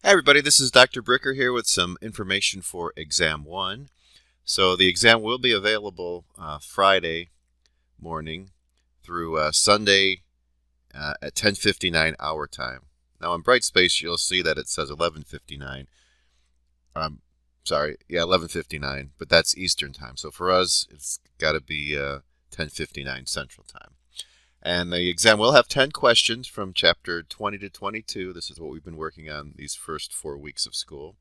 Hi everybody, this is Dr. Bricker here with some information for Exam 1. So the exam will be available Friday morning through Sunday at 10:59 our time. Now on Brightspace you'll see that it says 11:59. Sorry, yeah, 11:59, but that's Eastern time. So for us it's got to be 10:59 Central time. And the exam will have 10 questions from chapter 20 to 22. This is what we've been working on these first 4 weeks of school.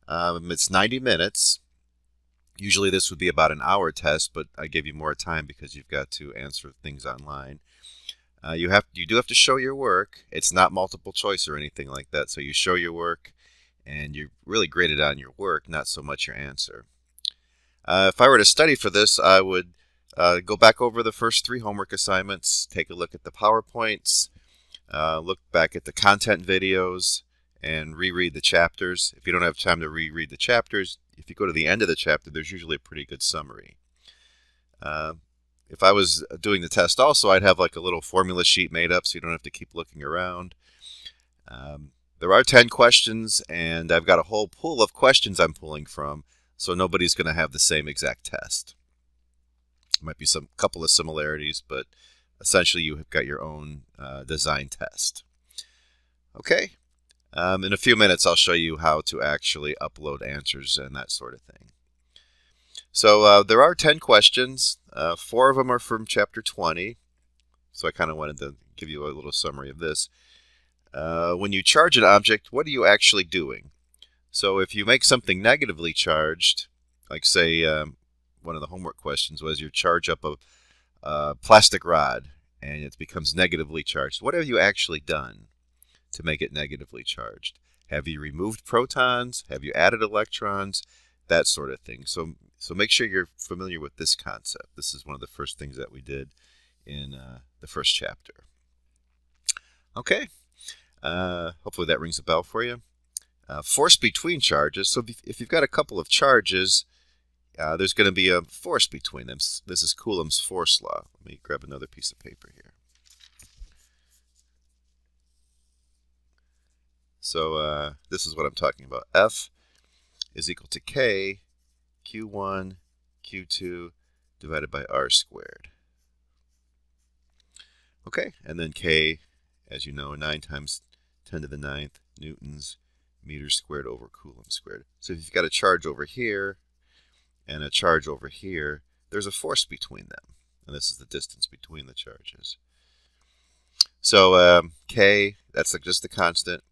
It's 90 minutes. Usually this would be about an hour test, but I give you more time because you've got to answer things online. You do have to show your work. It's not multiple choice or anything like that. So you show your work and you're really graded on your work, not so much your answer. If I were to study for this, I would go back over the first 3 homework assignments, take a look at the PowerPoints, look back at the content videos, and reread the chapters. If you don't have time to reread the chapters, if you go to the end of the chapter, there's usually a pretty good summary. If I was doing the test also, I'd have like a little formula sheet made up so you don't have to keep looking around. There are 10 questions, and I've got a whole pool of questions I'm pulling from, so nobody's going to have the same exact test. Might be some couple of similarities, but essentially you have got your own design test. Okay, in a few minutes I'll show you how to actually upload answers and that sort of thing. So there are 10 questions. 4 of them are from chapter 20, so I kind of wanted to give you a little summary of this. When you charge an object, what are you actually doing? So if you make something negatively charged, like say one of the homework questions was you charge up a plastic rod and it becomes negatively charged. What have you actually done to make it negatively charged? Have you removed protons? Have you added electrons? That sort of thing. So make sure you're familiar with this concept. This is one of the first things that we did in the first chapter. Okay, hopefully that rings a bell for you. Force between charges. So if you've got a couple of charges, there's going to be a force between them. This is Coulomb's force law. Let me grab another piece of paper here. So this is what I'm talking about. F is equal to K, Q1, Q2 divided by R squared. Okay, and then K, as you know, 9 times 10 to the 9th newtons meters squared over Coulomb squared. So if you've got a charge over here and a charge over here, there's a force between them. And this is the distance between the charges. So K, that's just the constant.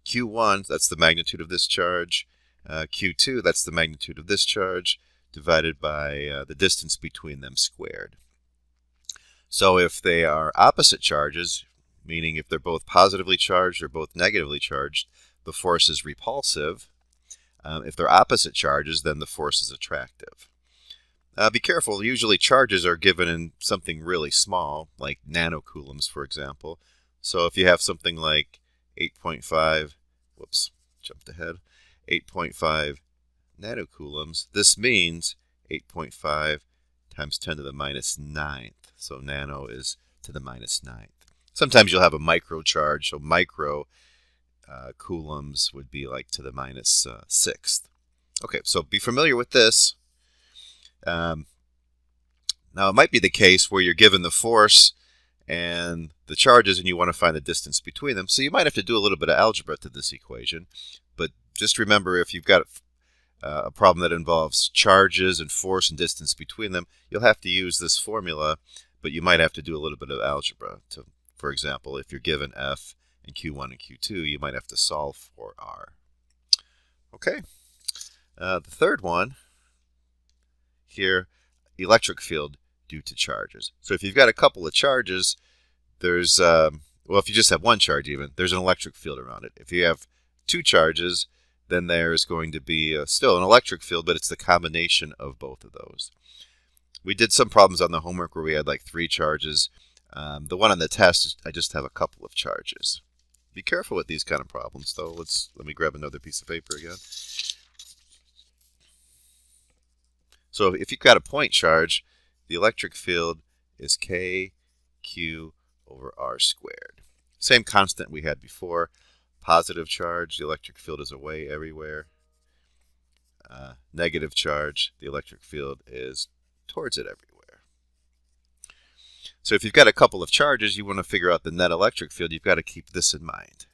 Q1, that's the magnitude of this charge. Q2, that's the magnitude of this charge, divided by the distance between them squared. So if they are opposite charges, meaning if they're both positively charged or both negatively charged, the force is repulsive. If they're opposite charges, then the force is attractive. Be careful, usually charges are given in something really small, like nanocoulombs, for example. So if you have something like 8.5, whoops, jumped ahead, 8.5 nanocoulombs, this means 8.5 times 10 to the minus 9th. So nano is to the minus 9th. Sometimes you'll have a microcharge, so micro coulombs would be like to the minus 6th. Okay, so be familiar with this. Now it might be the case where you're given the force and the charges and you want to find the distance between them. So you might have to do a little bit of algebra to this equation. But just remember, if you've got a problem that involves charges and force and distance between them, you'll have to use this formula, but you might have to do a little bit of algebra. For example, if you're given F and Q1 and Q2, you might have to solve for R. Okay, the third one here, electric field due to charges. So if you've got a couple of charges, there's, well, if you just have one charge even, there's an electric field around it. If you have 2 charges, then there's going to be still an electric field, but it's the combination of both of those. We did some problems on the homework where we had like 3 charges. The one on the test, I just have a couple of charges. Be careful with these kind of problems, though. Let me grab another piece of paper again. So if you've got a point charge, the electric field is KQ over R squared. Same constant we had before. Positive charge, the electric field is away everywhere. Negative charge, the electric field is towards it everywhere. So if you've got a couple of charges, you want to figure out the net electric field, you've got to keep this in mind.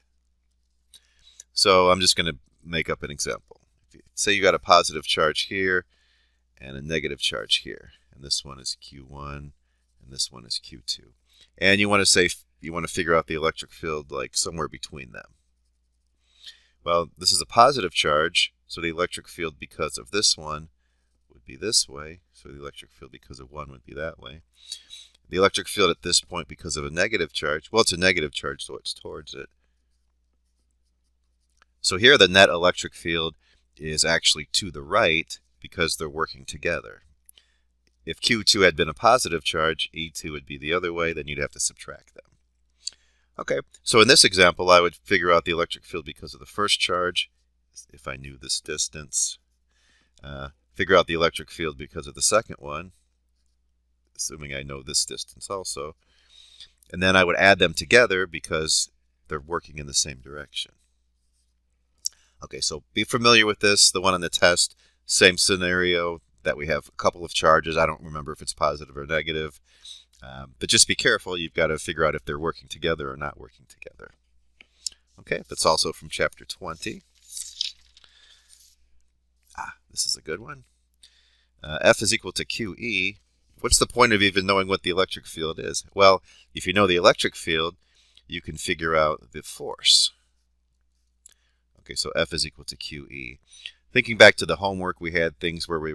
So I'm just going to make up an example. Say you got a positive charge here and a negative charge here. And this one is Q1 and this one is Q2. And you want to figure out the electric field like somewhere between them. Well, this is a positive charge, so the electric field because of this one would be this way. So the electric field because of one would be that way. The electric field at this point because of a negative charge, well, it's a negative charge, so it's towards it. So here the net electric field is actually to the right because they're working together. If Q2 had been a positive charge, E2 would be the other way, then you'd have to subtract them. Okay, so in this example, I would figure out the electric field because of the first charge, if I knew this distance. Figure out the electric field because of the second one, assuming I know this distance also. And then I would add them together because they're working in the same direction. Okay, so be familiar with this. The one on the test, same scenario, that we have a couple of charges. I don't remember if it's positive or negative. But just be careful. You've got to figure out if they're working together or not working together. Okay, that's also from chapter 20. This is a good one. F is equal to QE. What's the point of even knowing what the electric field is? Well, if you know the electric field, you can figure out the force. Okay, so F is equal to QE. Thinking back to the homework, we had things where we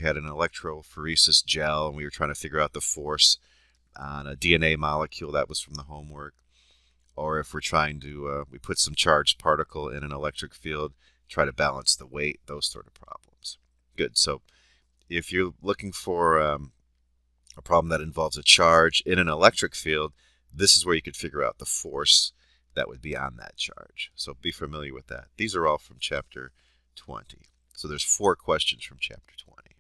had an electrophoresis gel, and we were trying to figure out the force on a DNA molecule. That was from the homework. Or if we're trying to, we put some charged particle in an electric field, try to balance the weight, those sort of problems. Good. So if you're looking for a problem that involves a charge in an electric field, this is where you could figure out the force that would be on that charge. So be familiar with that. These are all from chapter 20. So there's 4 questions from chapter 20.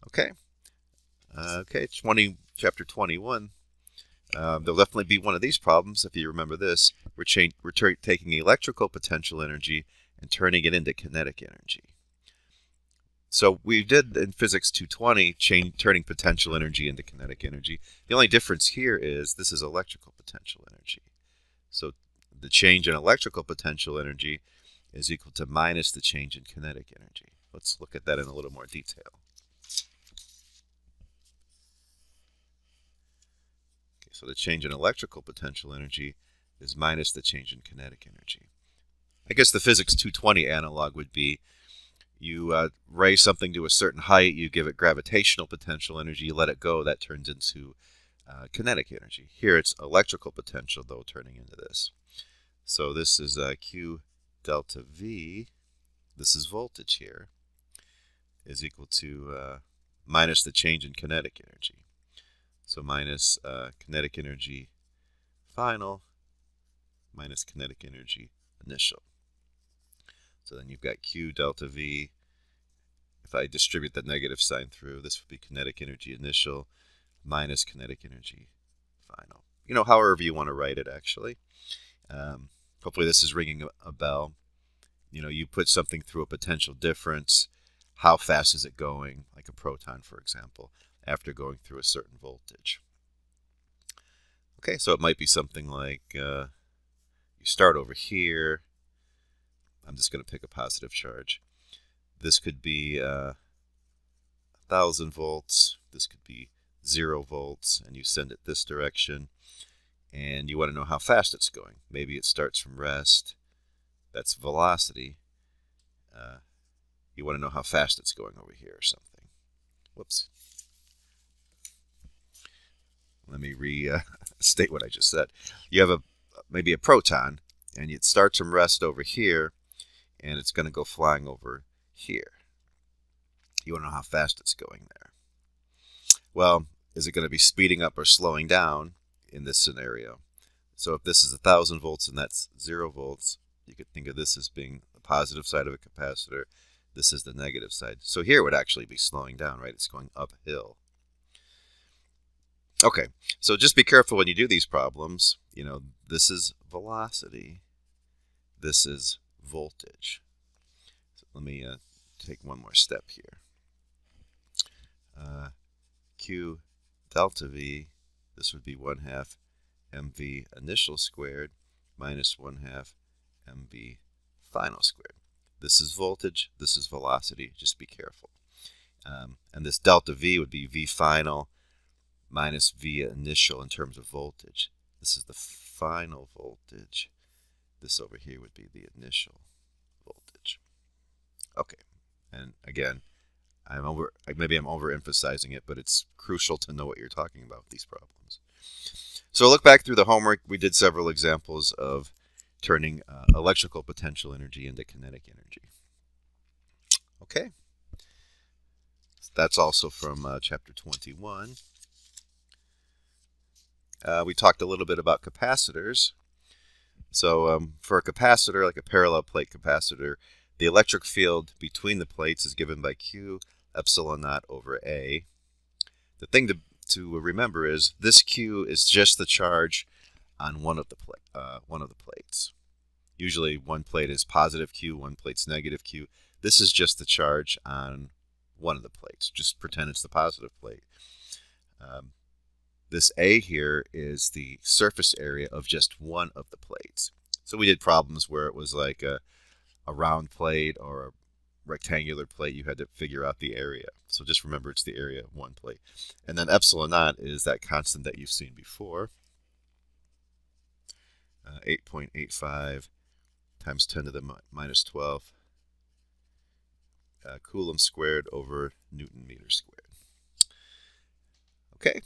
Okay. Chapter 21. There'll definitely be one of these problems if you remember this. We're taking electrical potential energy and turning it into kinetic energy. So we did in Physics 220 turning potential energy into kinetic energy. The only difference here is this is electrical potential energy. So the change in electrical potential energy is equal to minus the change in kinetic energy. Let's look at that in a little more detail. Okay, so the change in electrical potential energy is minus the change in kinetic energy. I guess the Physics 220 analog would be you raise something to a certain height, you give it gravitational potential energy, you let it go, that turns into kinetic energy. Here it's electrical potential, though, turning into this. So this is Q delta V, this is voltage here, is equal to minus the change in kinetic energy. So minus kinetic energy final minus kinetic energy initial. So then you've got Q delta V. If I distribute the negative sign through, this would be kinetic energy initial minus kinetic energy final. You know, however you want to write it, actually. Hopefully this is ringing a bell. You know, you put something through a potential difference. How fast is it going? Like a proton, for example, after going through a certain voltage. Okay, so it might be something like you start over here. I'm just going to pick a positive charge. This could be 1,000 volts. This could be 0 volts, and you send it this direction. And you want to know how fast it's going. Maybe it starts from rest. That's velocity. You want to know how fast it's going over here or something. Whoops. Let me restate what I just said. You have maybe a proton, and it starts from rest over here, and it's going to go flying over here. You want to know how fast it's going there. Well, is it going to be speeding up or slowing down in this scenario? So if this is 1,000 volts and that's 0 volts, you could think of this as being the positive side of a capacitor. This is the negative side. So here it would actually be slowing down, right? It's going uphill. Okay, so just be careful when you do these problems. this is velocity, this is voltage. So let me take one more step here. Q delta V, this would be 1/2 mv initial squared minus 1/2 mv final squared. This is voltage, this is velocity, just be careful. And this delta V would be V final minus V initial in terms of voltage. This is the final voltage. This over here would be the initial voltage. Okay, and again, maybe I'm overemphasizing it, but it's crucial to know what you're talking about with these problems. So look back through the homework. We did several examples of turning electrical potential energy into kinetic energy. Okay, that's also from chapter 21. We talked a little bit about capacitors. So for a capacitor, like a parallel plate capacitor, the electric field between the plates is given by Q epsilon naught over A. The thing to remember is this Q is just the charge on one of the plates. Usually one plate is positive Q, one plate's negative Q. This is just the charge on one of the plates. Just pretend it's the positive plate. This A here is the surface area of just one of the plates. So we did problems where it was like a round plate or a rectangular plate. You had to figure out the area. So just remember it's the area of one plate. And then epsilon naught is that constant that you've seen before. 8.85 times 10 to the minus 12 Coulomb squared over Newton meter squared. Okay.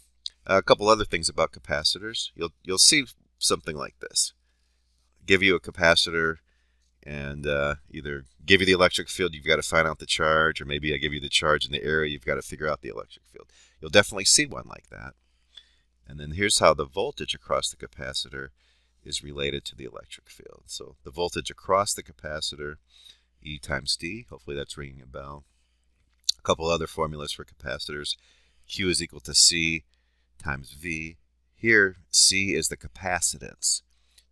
A couple other things about capacitors. You'll see something like this. Give you a capacitor and either give you the electric field, you've got to find out the charge, or maybe I give you the charge in the area, you've got to figure out the electric field. You'll definitely see one like that. And then here's how the voltage across the capacitor is related to the electric field. So the voltage across the capacitor, E times D, hopefully that's ringing a bell. A couple other formulas for capacitors. Q is equal to C times V. Here, C is the capacitance.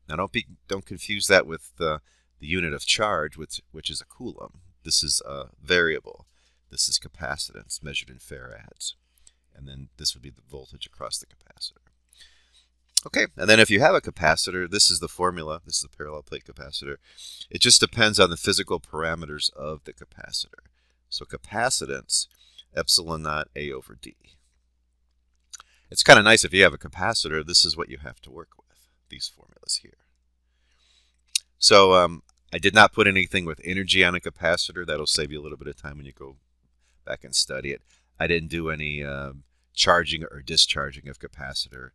Now don't confuse that with the unit of charge, which is a coulomb. This is a variable. This is capacitance measured in farads. And then this would be the voltage across the capacitor. Okay, and then if you have a capacitor, this is the formula. This is a parallel plate capacitor. It just depends on the physical parameters of the capacitor. So capacitance, epsilon naught A over D. It's kind of nice if you have a capacitor, this is what you have to work with, these formulas here. So I did not put anything with energy on a capacitor. That'll save you a little bit of time when you go back and study it. I didn't do any charging or discharging of capacitor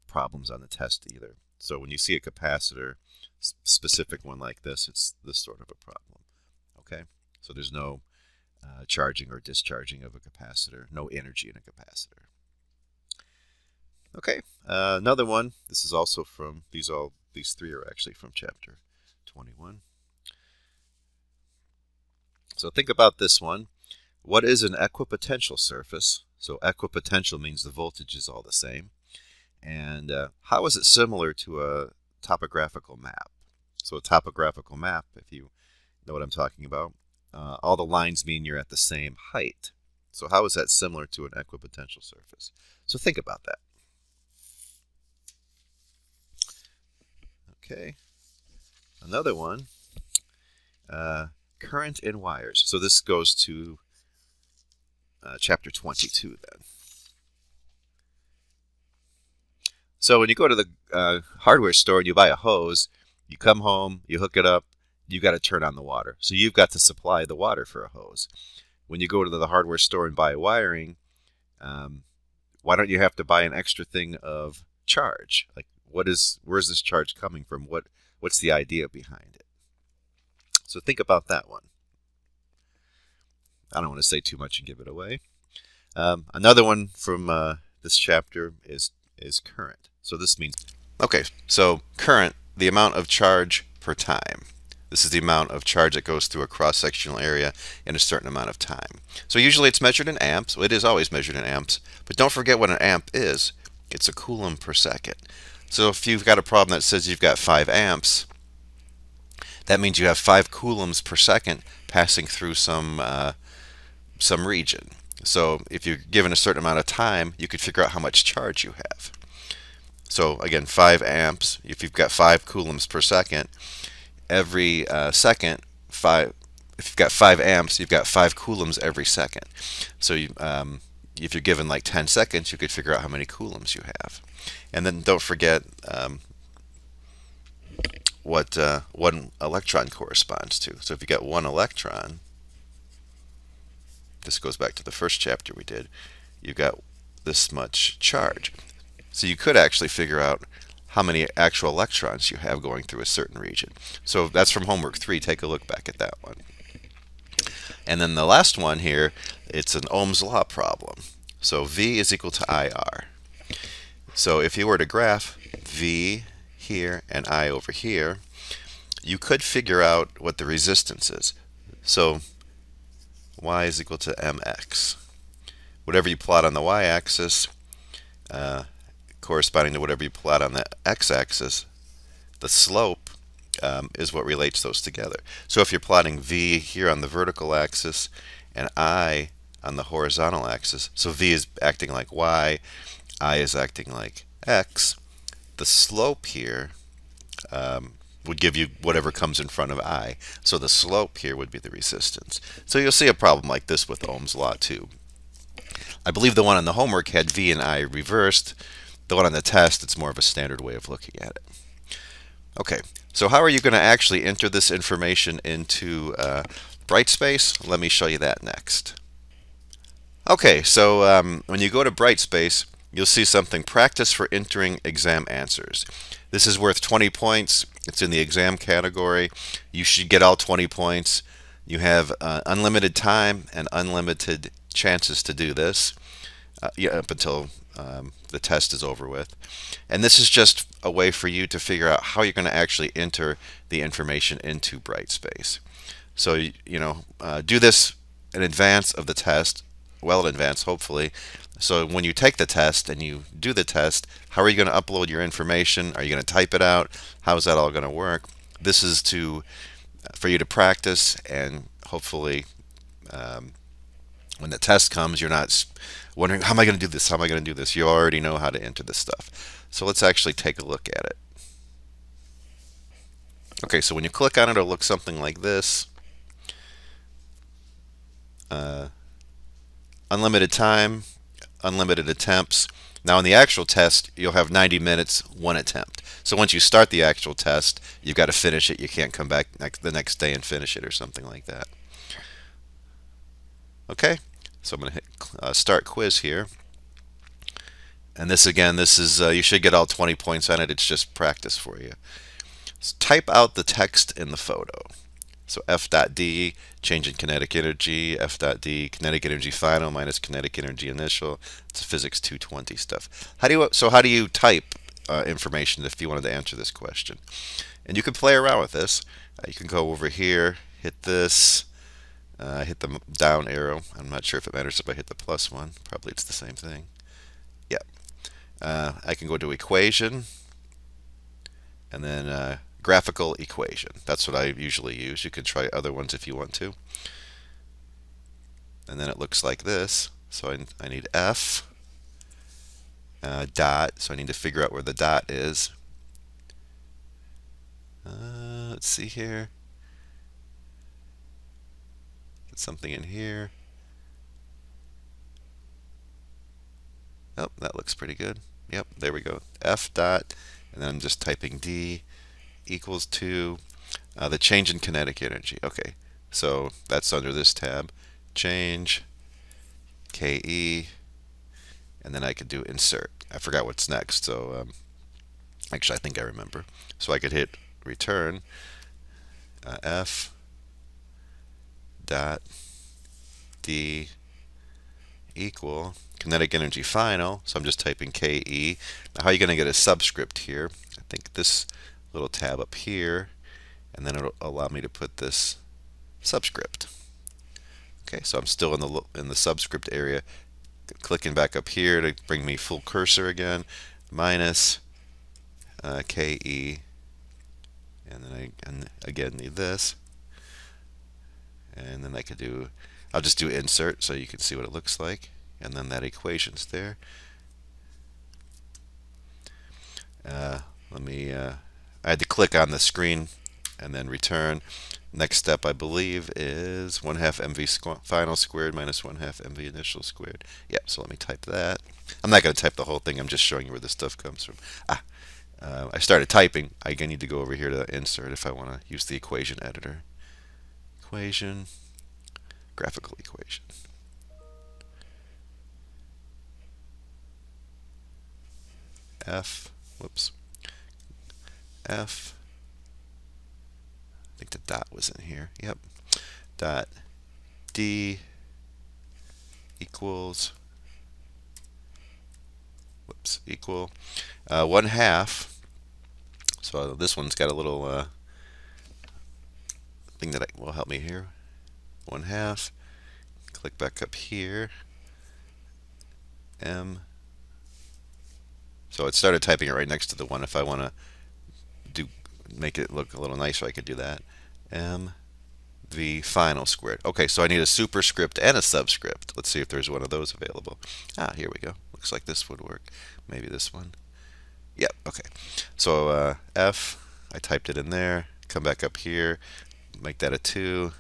problems on the test either. So when you see a capacitor, specific one like this, it's this sort of a problem. Okay, so there's no charging or discharging of a capacitor, no energy in a capacitor. Okay, another one. This is also from these three are actually from chapter 21. So think about this one. What is an equipotential surface? So equipotential means the voltage is all the same. And how is it similar to a topographical map? So a topographical map, if you know what I'm talking about, all the lines mean you're at the same height. So how is that similar to an equipotential surface? So think about that. Okay, another one, current in wires. So this goes to chapter 22 then. So when you go to the hardware store and you buy a hose, you come home, you hook it up, you've got to turn on the water. So you've got to supply the water for a hose. When you go to the hardware store and buy wiring, why don't you have to buy an extra thing of charge? Like, where's this charge coming from? What's the idea behind it? So think about that one. I don't want to say too much and give it away. Another one from this chapter is current. So this means, okay, so current, the amount of charge per time. This is the amount of charge that goes through a cross-sectional area in a certain amount of time. So usually it's measured in amps. Well, it is always measured in amps. But don't forget what an amp is. It's a coulomb per second. So if you've got a problem that says you've got 5 amps, that means you have 5 coulombs per second passing through some region. So if you're given a certain amount of time, you could figure out how much charge you have. So again, 5 amps, if you've got 5 coulombs per second, every second, if you've got 5 amps, you've got 5 coulombs every second. So if you're given like 10 seconds, you could figure out how many coulombs you have. And then don't forget what one electron corresponds to. So if you got 1 electron, this goes back to the first chapter we did, you've got this much charge. So you could actually figure out how many actual electrons you have going through a certain region. So that's from homework 3. Take a look back at that one. And then the last one here, it's an Ohm's law problem. So V is equal to IR. So if you were to graph V here and I over here, you could figure out what the resistance is. So Y is equal to MX. Whatever you plot on the y-axis, corresponding to whatever you plot on the x-axis, the slope is what relates those together. So if you're plotting V here on the vertical axis and I on the horizontal axis, so V is acting like Y, I is acting like X, the slope here would give you whatever comes in front of I. So the slope here would be the resistance. So you'll see a problem like this with Ohm's law too. I believe the one on the homework had V and I reversed. The one on the test, it's more of a standard way of looking at it. Okay, so how are you going to actually enter this information into Brightspace? Let me show you that next. Okay, so when you go to Brightspace, you'll see something, practice for entering exam answers. This is worth 20 points. It's in the exam category. You should get all 20 points. You have unlimited time and unlimited chances to do this up until the test is over with. And this is just a way for you to figure out how you're going to actually enter the information into Brightspace. So do this in advance of the test, well in advance hopefully. So when you take the test and you do the test, how are you going to upload your information? Are you going to type it out? How is that all going to work? This is for you to practice, and hopefully when the test comes, you're not wondering, how am I going to do this? How am I going to do this? You already know how to enter this stuff. So let's actually take a look at it. Okay, so when you click on it, it'll look something like this. Unlimited time, unlimited attempts. Now in the actual test, you'll have 90 minutes, 1 attempt. So once you start the actual test, you've got to finish it. You can't come back the next day and finish it or something like that. Okay, so I'm going to hit start quiz here. And this again, this is you should get all 20 points on it. It's just practice for you. So type out the text in the photo. So F.D, change in kinetic energy, F.D, kinetic energy final minus kinetic energy initial. It's physics 220 stuff. How do you type information if you wanted to answer this question? And you can play around with this. You can go over here, hit this, hit the down arrow. I'm not sure if it matters if I hit the plus one. Probably it's the same thing. Yep. I can go to equation, and then graphical equation. That's what I usually use. You can try other ones if you want to. And then it looks like this. So I need F dot. So I need to figure out where the dot is. Let's see here. Get something in here. Oh, that looks pretty good. Yep, there we go. F dot, and then I'm just typing D equals to the change in kinetic energy. Okay, so that's under this tab. Change KE, and then I could do insert. I forgot what's next, so actually I think I remember. So I could hit return F dot D equal kinetic energy final. So I'm just typing KE. Now how are you going to get a subscript here? I think this little tab up here, and then it'll allow me to put this subscript. Okay, so I'm still in the subscript area. Clicking back up here to bring me full cursor again. Minus KE, and then again need this, and then I'll just do insert so you can see what it looks like, and then that equation's there. I had to click on the screen and then return. Next step, I believe, is 1/2 MV final squared minus 1/2 MV initial squared. Yep, so let me type that. I'm not going to type the whole thing, I'm just showing you where this stuff comes from. I started typing. I need to go over here to insert if I want to use the equation editor. Equation, graphical equation. Whoops. F, I think the dot was in here. Yep. Dot D equals, equal 1/2. So this one's got a little thing that will help me here. 1/2. Click back up here. M. So it started typing it right next to the one. If I want to make it look a little nicer, I could do that. MV final squared. Okay, so I need a superscript and a subscript. Let's see if there's one of those available. Here we go. Looks like this would work. Maybe this one. Yep, okay. So F, I typed it in there. Come back up here. Make that a 2.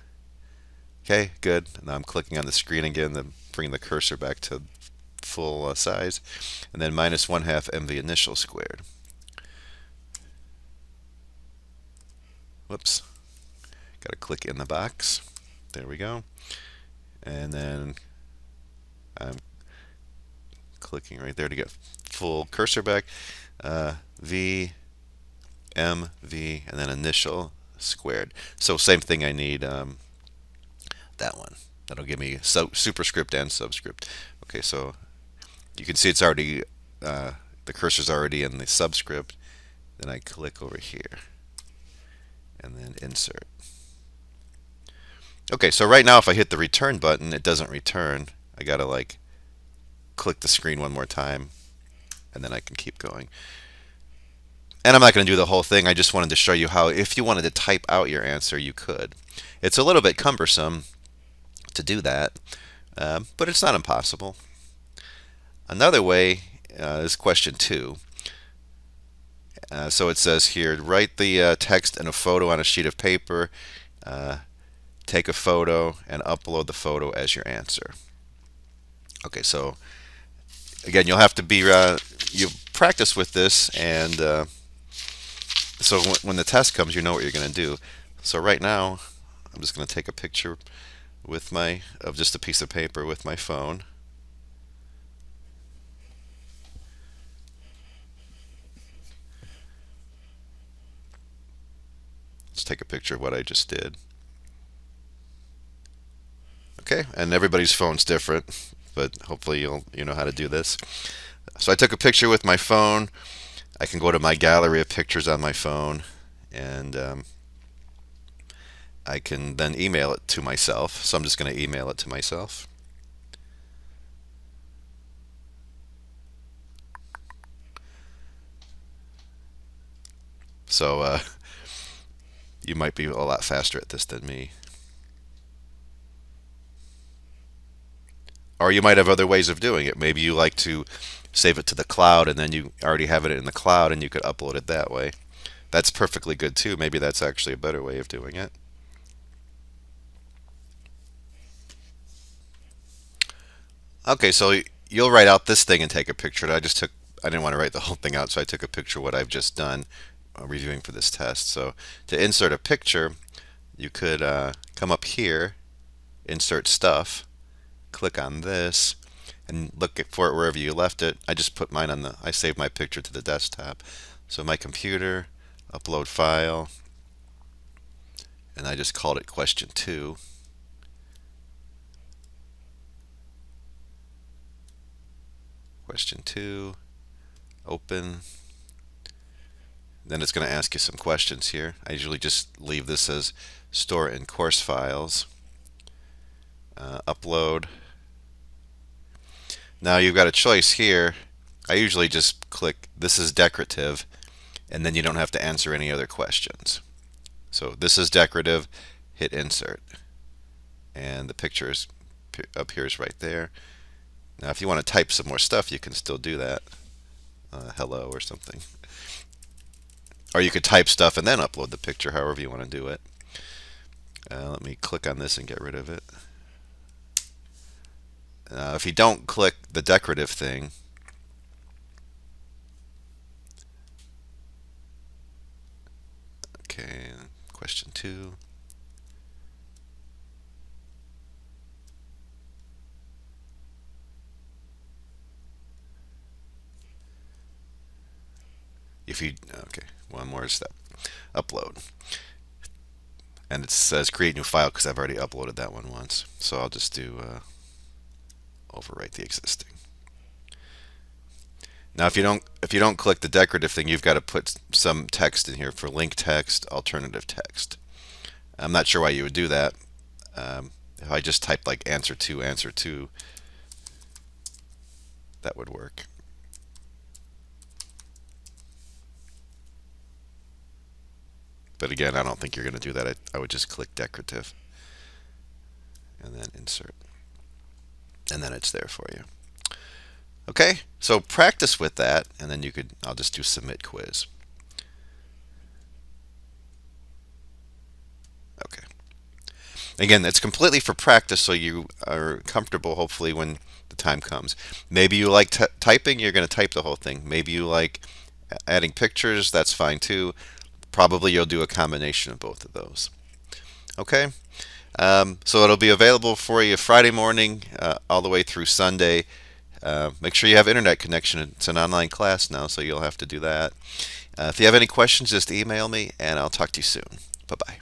Okay, good. Now I'm clicking on the screen again to bring the cursor back to full size. And then minus 1/2 MV initial squared. Whoops. Got to click in the box. There we go. And then I'm clicking right there to get full cursor back. V, M, V, and then initial squared. So same thing, I need that one. That'll give me superscript and subscript. Okay, so you can see it's already, the cursor's already in the subscript. Then I click over here and then insert. Okay, so right now if I hit the return button, it doesn't return. I gotta like click the screen one more time and then I can keep going. And I'm not going to do the whole thing. I just wanted to show you how, if you wanted to type out your answer, you could. It's a little bit cumbersome to do that, but it's not impossible. Another way is question 2. So it says here, write the text and a photo on a sheet of paper, take a photo, and upload the photo as your answer. Okay, so again, you'll have to be, you practice with this, and so when the test comes, you know what you're going to do. So right now, I'm just going to take a picture with of just a piece of paper with my phone. Let's take a picture of what I just did. Okay, and everybody's phone's different, but hopefully you know how to do this. So I took a picture with my phone. I can go to my gallery of pictures on my phone, and I can then email it to myself. So I'm just going to email it to myself. So you might be a lot faster at this than me. Or you might have other ways of doing it. Maybe you like to save it to the cloud and then you already have it in the cloud and you could upload it that way. That's perfectly good too. Maybe that's actually a better way of doing it. Okay, so you'll write out this thing and take a picture. I didn't want to write the whole thing out, so I took a picture of what I've just done reviewing for this test. So to insert a picture, you could come up here, insert stuff, click on this, and look for it wherever you left it. I just put mine I saved my picture to the desktop. So my computer, upload file, and I just called it question 2. Question 2, open. Then it's going to ask you some questions here. I usually just leave this as store in course files. Upload. Now you've got a choice here. I usually just click this is decorative, and then you don't have to answer any other questions. So this is decorative, hit insert, and the picture appears right there. Now if you want to type some more stuff, you can still do that. Hello or something. Or you could type stuff and then upload the picture, however you want to do it. Let me click on this and get rid of it. If you don't click the decorative thing, okay, question 2. Okay, one more step. Upload. And it says create new file because I've already uploaded that one once. So I'll just do overwrite the existing. Now if you don't click the decorative thing, you've got to put some text in here for link text, alternative text. I'm not sure why you would do that. If I just typed like answer 2, that would work. But again, I don't think you're going to do that. I would just click decorative and then insert. And then it's there for you. Okay, so practice with that, and then I'll just do submit quiz. Okay. Again, it's completely for practice, so you are comfortable, hopefully, when the time comes. Maybe you like typing, you're going to type the whole thing. Maybe you like adding pictures, that's fine too. Probably you'll do a combination of both of those. Okay, so it'll be available for you Friday morning all the way through Sunday. Make sure you have internet connection. It's an online class now, so you'll have to do that. If you have any questions, just email me, and I'll talk to you soon. Bye-bye.